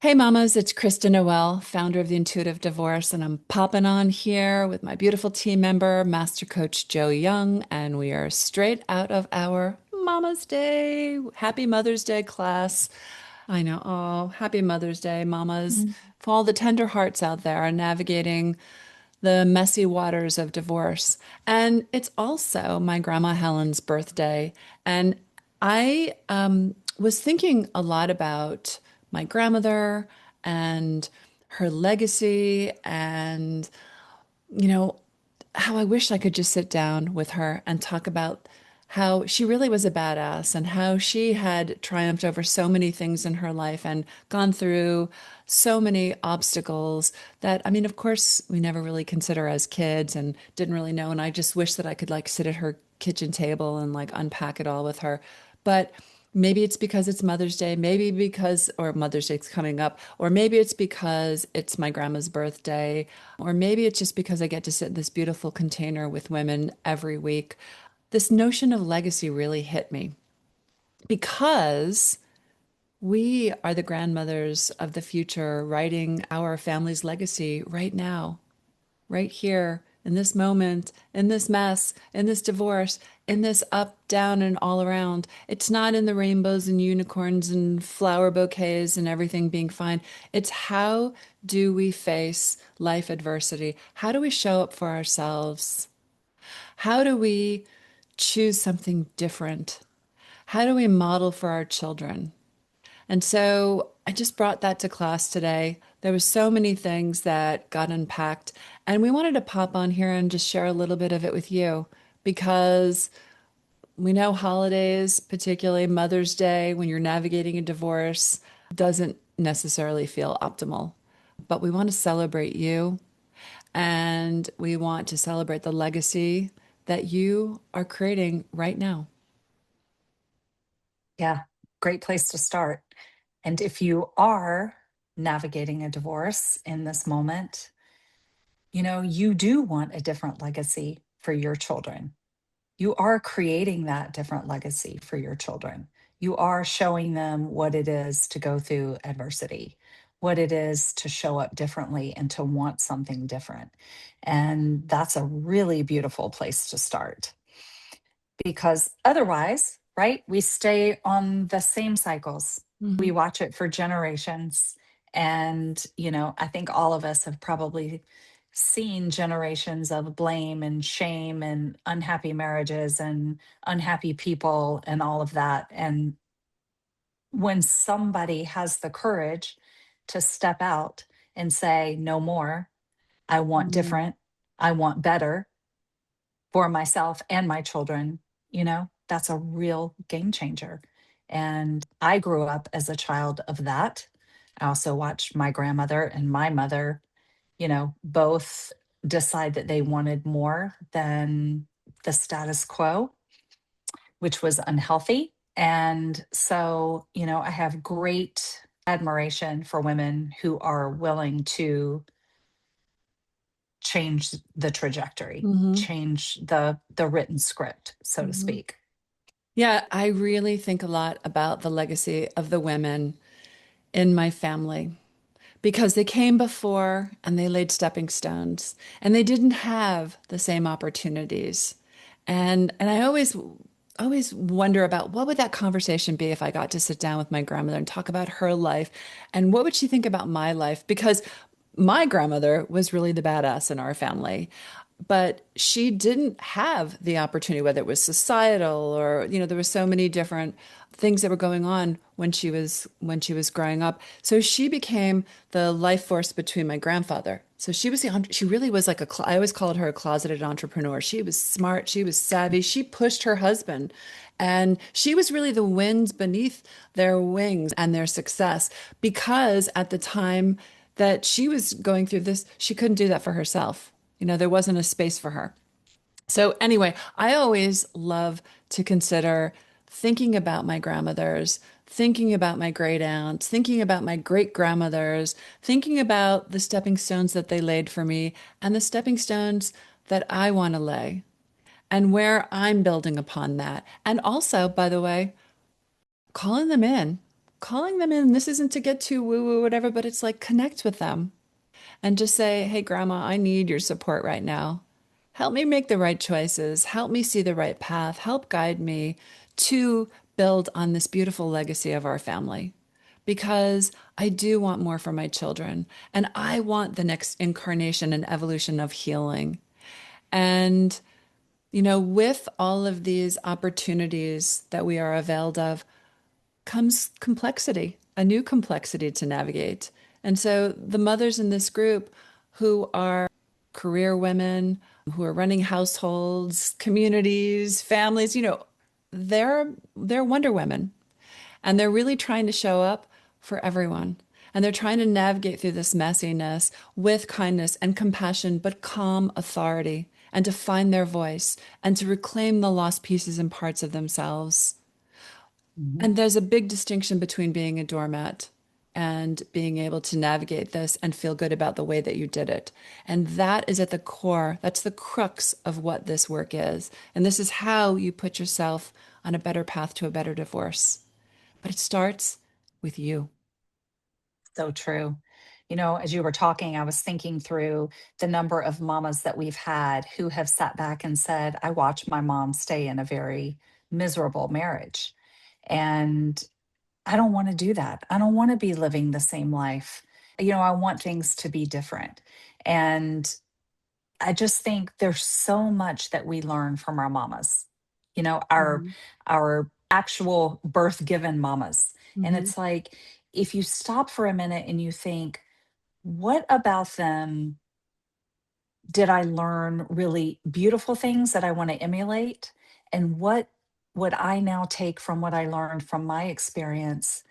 Hey mamas, it's Krista Noel, founder of the Intuitive Divorce, and I'm popping on here with my beautiful team member, Master Coach Joe Young, and we are straight out of our Mama's Day. Happy Mother's Day class. I know. Oh, happy Mother's Day, mamas. Mhm. For all the tender hearts out there navigating the messy waters of divorce. And it's also my grandma Helen's birthday. And I was thinking a lot about my grandmother and her legacy and, you know, how I wish I could just sit down with her and talk about how she really was a badass and how she had triumphed over so many things in her life and gone through so many obstacles that, I mean, of course, we never really consider as kids and didn't really know. And I just wish that I could like sit at her kitchen table and like unpack it all with her. But maybe it's because it's Mother's Day, maybe because, or Mother's Day's coming up, or maybe it's because it's my grandma's birthday, or maybe it's just because I get to sit in this beautiful container with women every week. This notion of legacy really hit me because we are the grandmothers of the future, writing our family's legacy right now, right here, in this moment, in this mess, in this divorce, in this up, down, and all around. It's not in the rainbows and unicorns and flower bouquets and everything being fine. It's how do we face life adversity? How do we show up for ourselves? How do we choose something different? How do we model for our children? And so I just brought that to class today. There was so many things that got unpacked, and we wanted to pop on here and just share a little bit of it with you because we know holidays, particularly Mother's Day, when you're navigating a divorce, doesn't necessarily feel optimal. But we want to celebrate you and we want to celebrate the legacy that you are creating right now. Yeah, great place to start. And if you are navigating a divorce in this moment, you do want a different legacy for your children. You are creating that different legacy for your children. You are showing them what it is to go through adversity, what it is to show up differently and to want something different. And that's a really beautiful place to start. Because otherwise, right, we stay on the same cycles. We Mhm. watch it for generations. And, I think all of us have probably seen generations of blame and shame and unhappy marriages and unhappy people and all of that. And when somebody has the courage to step out and say, no more, I want Mhm. different, I want better, for myself and my children, that's a real game changer. And I grew up as a child of that. I also watched my grandmother and my mother, both decide that they wanted more than the status quo, which was unhealthy. And so, I have great admiration for women who are willing to change the trajectory, Mhm. change the written script, so to Mhm. speak. Yeah, I really think a lot about the legacy of the women in my family because they came before and they laid stepping stones and they didn't have the same opportunities. And I always wonder about what would that conversation be if I got to sit down with my grandmother and talk about her life and what would she think about my life? Because my grandmother was really the badass in our family, but she didn't have the opportunity, whether it was societal or, there were so many different things that were going on when she was growing up. So she became the life force between my grandfather. So she really was like I always called her a closeted entrepreneur. She was smart, she was savvy, she pushed her husband, and she was really the wind beneath their wings and their success because at the time that she was going through this, she couldn't do that for herself. There wasn't a space for her. So, anyway, I always love to consider thinking about my grandmothers, thinking about my great aunts, thinking about my great grandmothers, thinking about the stepping stones that they laid for me and the stepping stones that I want to lay and where I'm building upon that. And also, by the way, calling them in. calling them in. This isn't to get too woo woo, whatever, but it's like connect with them and just say, hey, grandma, I need your support right now. Help me make the right choices. Help me see the right path. Help guide me to build on this beautiful legacy of our family. Because I do want more for my children, and I want the next incarnation and evolution of healing. And, with all of these opportunities that we are availed of comes complexity, a new complexity to navigate. And so the mothers in this group who are career women, who are running households, communities, families, they're Wonder Women. And they're really trying to show up for everyone. And they're trying to navigate through this messiness with kindness and compassion, but calm authority, and to find their voice and to reclaim the lost pieces and parts of themselves. Mhm. And there's a big distinction between being a doormat and being able to navigate this and feel good about the way that you did it. And that is at the core, that's the crux of what this work is. And this is how you put yourself on a better path to a better divorce. But it starts with you. So true. As you were talking, I was thinking through the number of mamas that we've had who have sat back and said, I watched my mom stay in a very miserable marriage. And I don't want to do that. I don't want to be living the same life. I want things to be different. And I just think there's so much that we learn from our mamas, you know, our Mhm. our actual birth given mamas. And Mhm. it's like if you stop for a minute and you think, what about them did I learn really beautiful things that I want to emulate? And what would I now take from what I learned from my experience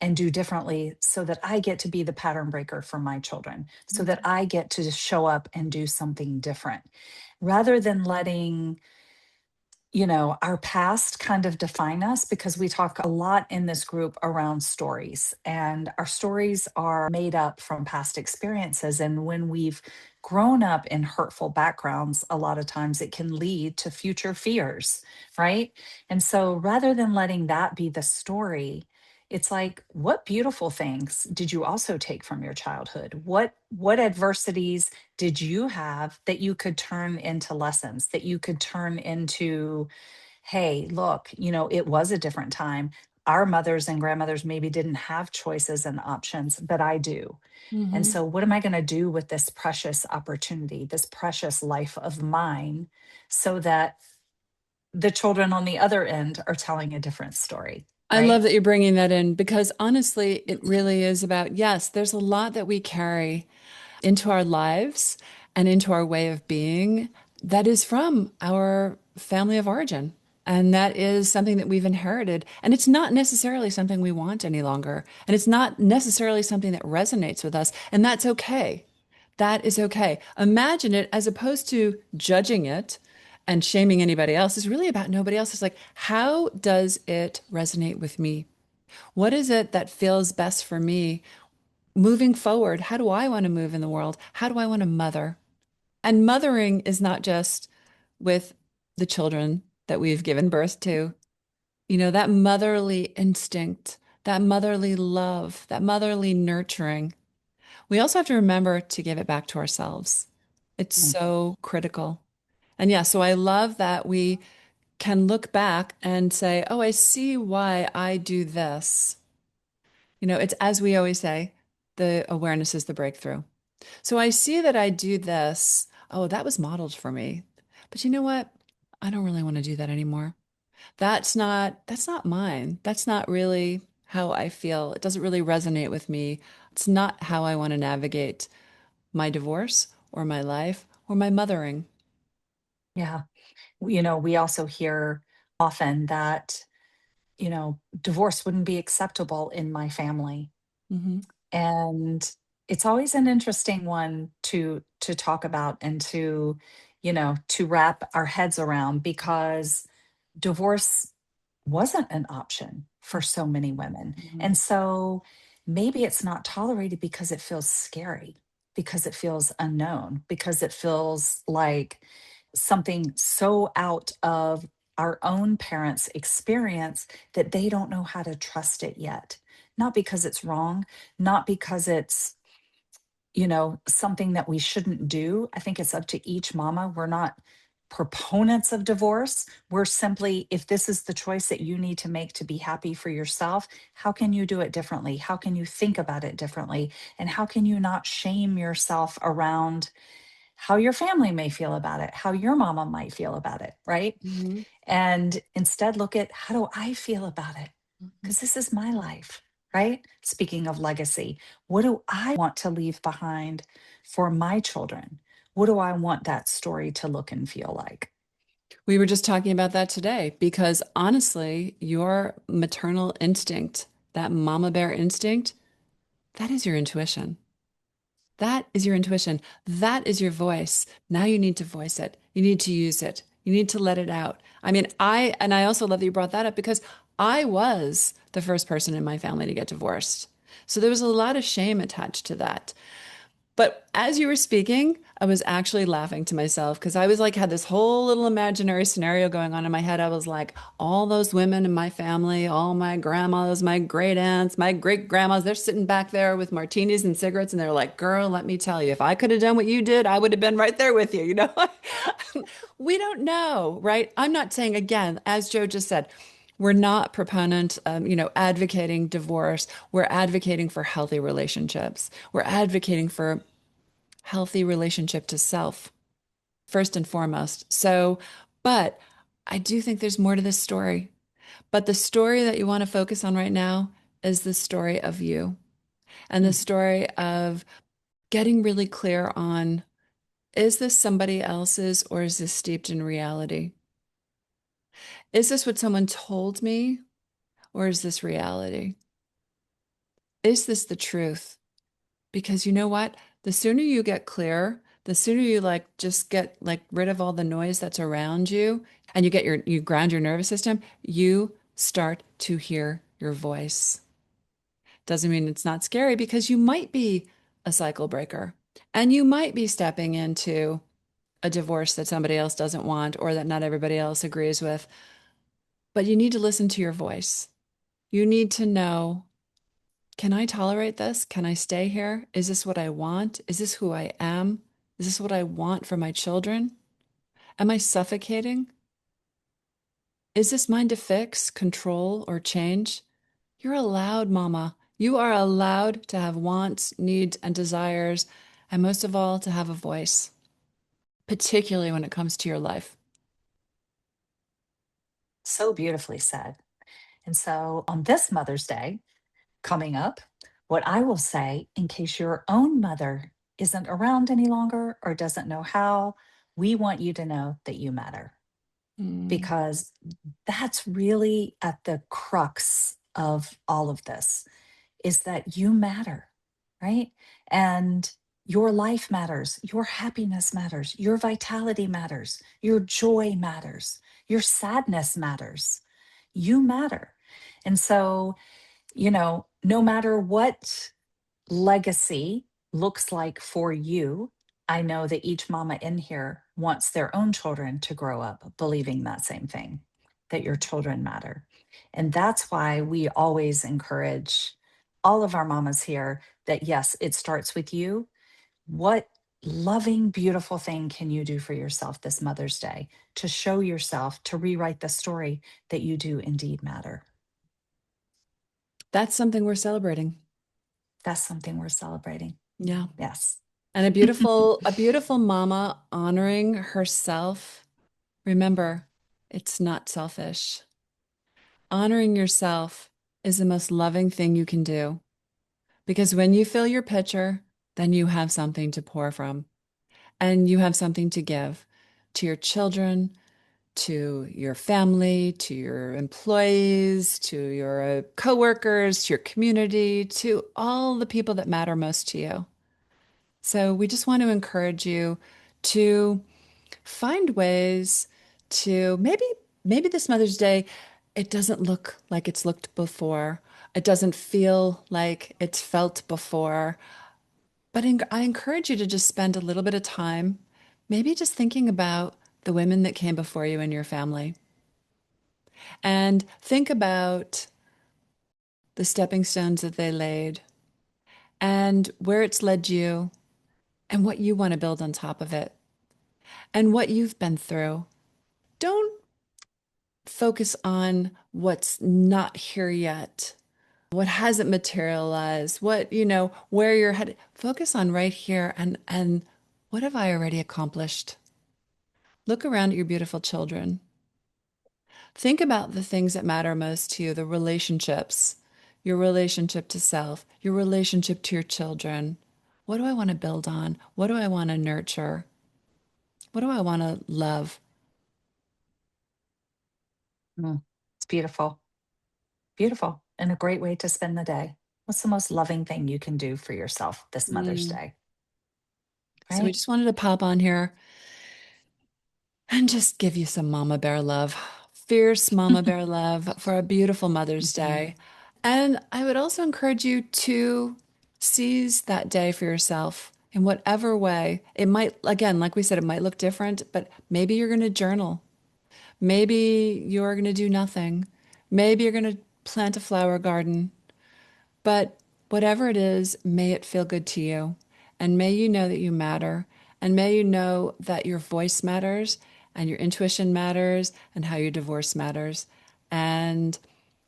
and do differently so that I get to be the pattern breaker for my children, so that Mhm. I get to just show up and do something different rather than letting our past kind of define us, because we talk a lot in this group around stories, and our stories are made up from past experiences. And when we've grown up in hurtful backgrounds, a lot of times it can lead to future fears, right? And so rather than letting that be the story, it's like, what beautiful things did you also take from your childhood? What adversities did you have that you could turn into lessons, that you could turn into, hey, look, it was a different time. Our mothers and grandmothers maybe didn't have choices and options, but I do. And Mhm. so, what am I going to do with this precious opportunity, this precious life of mine, so that the children on the other end are telling a different story, I love right? that you're bringing that in because honestly, it really is about, yes, there's a lot that we carry into our lives and into our way of being that is from our family of origin. And that is something that we've inherited. And it's not necessarily something we want any longer. And it's not necessarily something that resonates with us. And that's okay. That is okay. Imagine it as opposed to judging it and shaming anybody else is really about nobody else. It's like, how does it resonate with me? What is it that feels best for me moving forward? How do I want to move in the world? How do I want to mother? And mothering is not just with the children that we've given birth to. That motherly instinct, that motherly love, that motherly nurturing. We also have to remember to give it back to ourselves. It's Mm. so critical. And yeah, so I love that we can look back and say, oh, I see why I do this. It's as we always say, the awareness is the breakthrough. So I see that I do this. Oh, that was modeled for me. But you know what? I don't really want to do that anymore. That's not mine. That's not really how I feel. It doesn't really resonate with me. It's not how I want to navigate my divorce or my life or my mothering. Yeah. We also hear often that, divorce wouldn't be acceptable in my family. Hmm. And it's always an interesting one to talk about and to wrap our heads around, because divorce wasn't an option for so many women. Hmm. And so maybe it's not tolerated because it feels scary, because it feels unknown, because it feels like something so out of our own parents' experience that they don't know how to trust it yet. not because it's wrong, not because it's, something that we shouldn't do. I think it's up to each mama. We're not proponents of divorce. We're simply, if this is the choice that you need to make to be happy for yourself, how can you do it differently? How can you think about it differently? And how can you not shame yourself around how your family may feel about it, how your mama might feel about it, right? Mhm. And instead look at, how do I feel about it? Mhm. Because this is my life, right? Speaking of legacy, what do I want to leave behind for my children? What do I want that story to look and feel like? We were just talking about that today because honestly, your maternal instinct, that mama bear instinct, that is your intuition. That is your intuition. That is your voice. Now you need to voice it. You need to use it. You need to let it out. I mean, I also love that you brought that up because I was the first person in my family to get divorced. So there was a lot of shame attached to that. But as you were speaking, I was actually laughing to myself because I was like, had this whole little imaginary scenario going on in my head. I was like, all those women in my family, all my grandmas, my great aunts, my great grandmas, they're sitting back there with martinis and cigarettes. And they're like, girl, let me tell you, if I could have done what you did, I would have been right there with you. We don't know, right? I'm not saying, again, as Joe just said, we're not proponent, advocating divorce. We're advocating for healthy relationships. We're advocating for healthy relationship to self, first and foremost. So, but I do think there's more to this story. But the story that you want to focus on right now is the story of you and the Mm. story of getting really clear on, is this somebody else's or is this steeped in reality? Is this what someone told me or is this reality? Is this the truth? Because you know what? The sooner you get clear, the sooner you like just get like rid of all the noise that's around you and you ground your nervous system, you start to hear your voice. Doesn't mean it's not scary because you might be a cycle breaker and you might be stepping into a divorce that somebody else doesn't want or that not everybody else agrees with. But you need to listen to your voice. You need to know, can I tolerate this? Can I stay here? Is this what I want? Is this who I am? Is this what I want for my children? Am I suffocating? Is this mine to fix, control, or change? You're allowed, Mama. You are allowed to have wants, needs, and desires, and most of all, to have a voice, particularly when it comes to your life. So beautifully said. And so on this Mother's Day coming up, what I will say, in case your own mother isn't around any longer or doesn't know how, we want you to know that you matter, Mm. because that's really at the crux of all of this, is that you matter, right? And your life matters, your happiness matters, your vitality matters, your joy matters, your sadness matters. You matter. And so, no matter what legacy looks like for you, I know that each mama in here wants their own children to grow up believing that same thing, that your children matter. And that's why we always encourage all of our mamas here that yes, it starts with you. What loving, beautiful thing can you do for yourself this Mother's Day to show yourself, to rewrite the story that you do indeed matter? That's something we're celebrating. That's something we're celebrating. Yeah. Yes. And a beautiful mama honoring herself. Remember, it's not selfish. Honoring yourself is the most loving thing you can do because when you fill your pitcher, then you have something to pour from and you have something to give to your children, to your family, to your employees, to your coworkers, to your community, to all the people that matter most to you. So we just want to encourage you to find ways to maybe this Mother's Day, it doesn't look like it's looked before. It doesn't feel like it's felt before. But I encourage you to just spend a little bit of time, maybe just thinking about the women that came before you in your family. And think about the stepping stones that they laid, and where it's led you, and what you want to build on top of it, and what you've been through. Don't focus on what's not here yet, what hasn't materialized, what, where you're headed. Focus on right here and what have I already accomplished? Look around at your beautiful children. Think about the things that matter most to you, the relationships, your relationship to self, your relationship to your children. What do I want to build on? What do I want to nurture? What do I want to love? Mm, it's beautiful. Beautiful. And a great way to spend the day. What's the most loving thing you can do for yourself this Mother's Mm. Day? So we Right? just wanted to pop on here and just give you some mama bear love, fierce mama bear love for a beautiful Mother's Mhm. Day. And I would also encourage you to seize that day for yourself in whatever way. It might, again, like we said, it might look different, but maybe you're going to journal. Maybe you're going to do nothing. Maybe you're going to plant a flower garden. But whatever it is, may it feel good to you. And may you know that you matter. And may you know that your voice matters and your intuition matters and how your divorce matters. And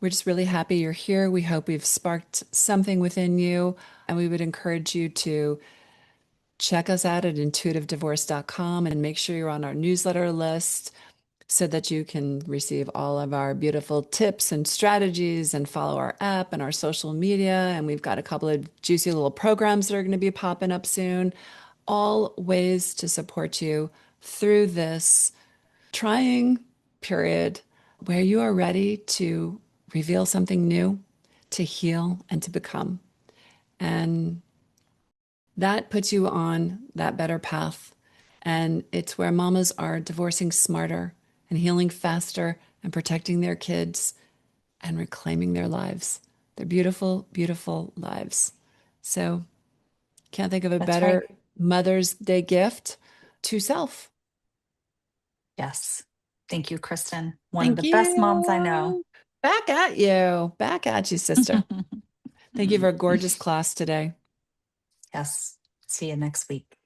we're just really happy you're here. We hope we've sparked something within you. And we would encourage you to check us out at intuitivedivorce.com and make sure you're on our newsletter list so that you can receive all of our beautiful tips and strategies and follow our app and our social media. And we've got a couple of juicy little programs that are going to be popping up soon. All ways to support you through this trying period where you are ready to reveal something new, to heal, and to become. And that puts you on that better path. And it's where mamas are divorcing smarter and healing faster and protecting their kids and reclaiming their lives, their beautiful, beautiful lives. So, can't think of a That's right. better Mother's Day gift to self. Yes. Thank you, Kristen. One of Thank the best moms I know. you. Back at you. Back at you, sister. Thank you for a gorgeous class today. Yes. See you next week.